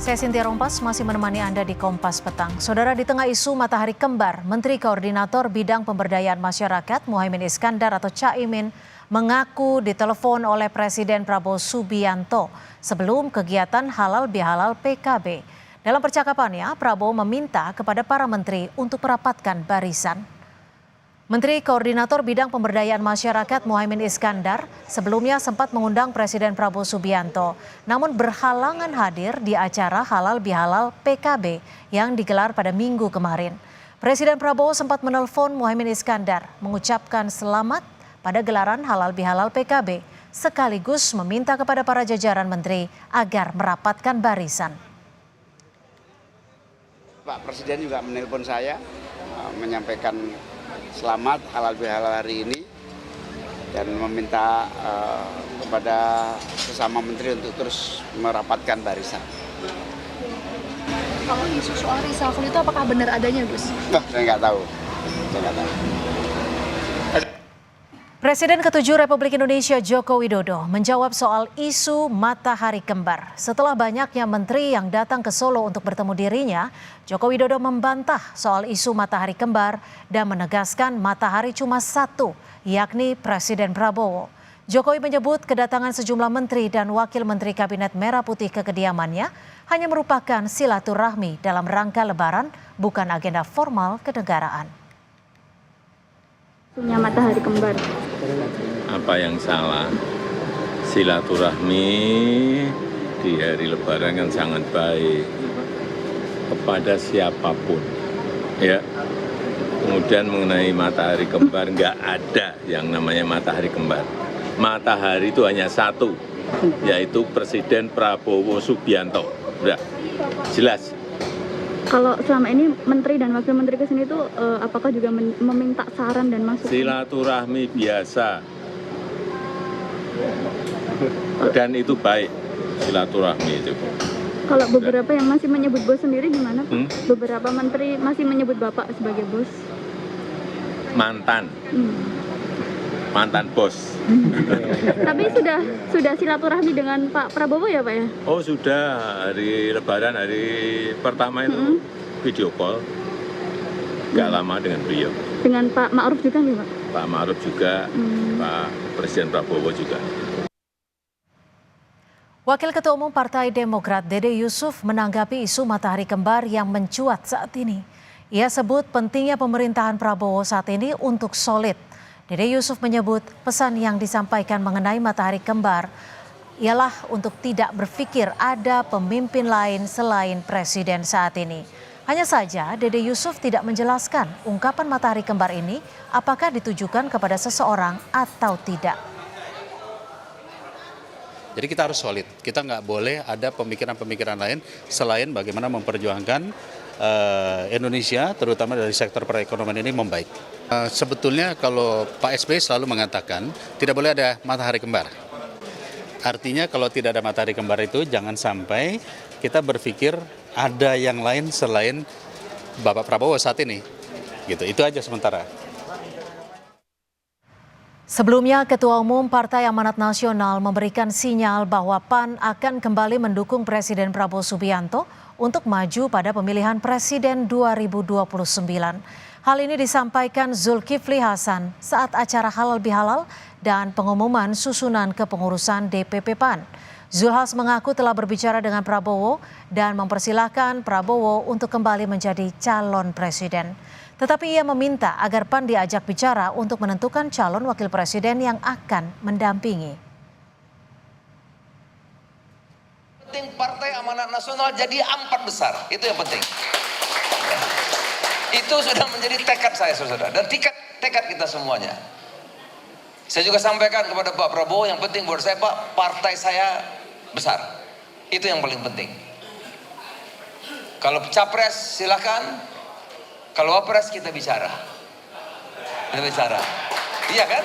Saya Cynthia Rompas masih menemani Anda di Kompas Petang. Saudara, di tengah isu matahari kembar, Menteri Koordinator Bidang Pemberdayaan Masyarakat Muhaimin Iskandar atau Caimin mengaku ditelepon oleh Presiden Prabowo Subianto sebelum kegiatan halal bihalal PKB. Dalam percakapannya, Prabowo meminta kepada para menteri untuk merapatkan barisan. Menteri Koordinator Bidang Pemberdayaan Masyarakat Muhaimin Iskandar sebelumnya sempat mengundang Presiden Prabowo Subianto, namun berhalangan hadir di acara halal bihalal PKB yang digelar pada Minggu kemarin. Presiden Prabowo sempat menelpon Muhaimin Iskandar mengucapkan selamat pada gelaran halal bihalal PKB, sekaligus meminta kepada para jajaran menteri agar merapatkan barisan. Pak Presiden juga menelpon saya, menyampaikan selamat halal bihalal hari ini dan meminta kepada sesama menteri untuk terus merapatkan barisan. Kalau isu soal reshuffle itu apakah benar adanya, Gus? Saya nggak tahu. Presiden ke-7 Republik Indonesia Joko Widodo menjawab soal isu matahari kembar. Setelah banyaknya menteri yang datang ke Solo untuk bertemu dirinya, Joko Widodo membantah soal isu matahari kembar dan menegaskan matahari cuma satu, yakni Presiden Prabowo. Jokowi menyebut kedatangan sejumlah menteri dan wakil menteri Kabinet Merah Putih ke kediamannya hanya merupakan silaturahmi dalam rangka Lebaran, bukan agenda formal kenegaraan. Punya matahari kembar. Apa yang salah? Silaturahmi di hari Lebaran kan sangat baik kepada siapapun, ya. Kemudian mengenai matahari kembar, nggak ada yang namanya matahari kembar. Matahari itu hanya satu, yaitu Presiden Prabowo Subianto. Udah, jelas. Kalau selama ini menteri dan wakil menteri ke sini tuh apakah juga meminta saran dan masukan? Silaturahmi biasa. Dan itu baik, silaturahmi itu. Kalau beberapa yang masih menyebut bos sendiri gimana, Pak? Beberapa menteri masih menyebut Bapak sebagai bos. Mantan. Mantan bos. Tapi sudah silaturahmi dengan Pak Prabowo ya, Pak ya? Oh sudah, hari Lebaran, hari pertama itu video call. Gak lama dengan beliau. Dengan Pak Ma'ruf juga nih, Pak? Pak Ma'ruf juga, Pak Presiden Prabowo juga. Wakil Ketua Umum Partai Demokrat Dede Yusuf menanggapi isu matahari kembar yang mencuat saat ini. Ia sebut pentingnya pemerintahan Prabowo saat ini untuk solid. Dede Yusuf menyebut pesan yang disampaikan mengenai matahari kembar ialah untuk tidak berpikir ada pemimpin lain selain presiden saat ini. Hanya saja Dede Yusuf tidak menjelaskan ungkapan matahari kembar ini apakah ditujukan kepada seseorang atau tidak. Jadi kita harus solid, kita nggak boleh ada pemikiran-pemikiran lain selain bagaimana memperjuangkan Indonesia, terutama dari sektor perekonomian ini membaik. Sebetulnya kalau Pak SBY selalu mengatakan tidak boleh ada matahari kembar. Artinya kalau tidak ada matahari kembar itu jangan sampai kita berpikir ada yang lain selain Bapak Prabowo saat ini. Gitu, itu aja sementara. Sebelumnya, Ketua Umum Partai Amanat Nasional memberikan sinyal bahwa PAN akan kembali mendukung Presiden Prabowo Subianto untuk maju pada pemilihan Presiden 2029. Hal ini disampaikan Zulkifli Hasan saat acara halal bihalal dan pengumuman susunan kepengurusan DPP PAN. Zulhas mengaku telah berbicara dengan Prabowo dan mempersilahkan Prabowo untuk kembali menjadi calon presiden. Tetapi ia meminta agar PAN diajak bicara untuk menentukan calon wakil presiden yang akan mendampingi. Penting Partai Amanat Nasional jadi 4 besar, itu yang penting. Itu sudah menjadi tekad saya, saudara, dan tekad kita semuanya. Saya juga sampaikan kepada Pak Prabowo, yang penting buat saya, Pak, partai saya besar. Itu yang paling penting. Kalau capres silakan, kalau wapres kita bicara. Iya kan?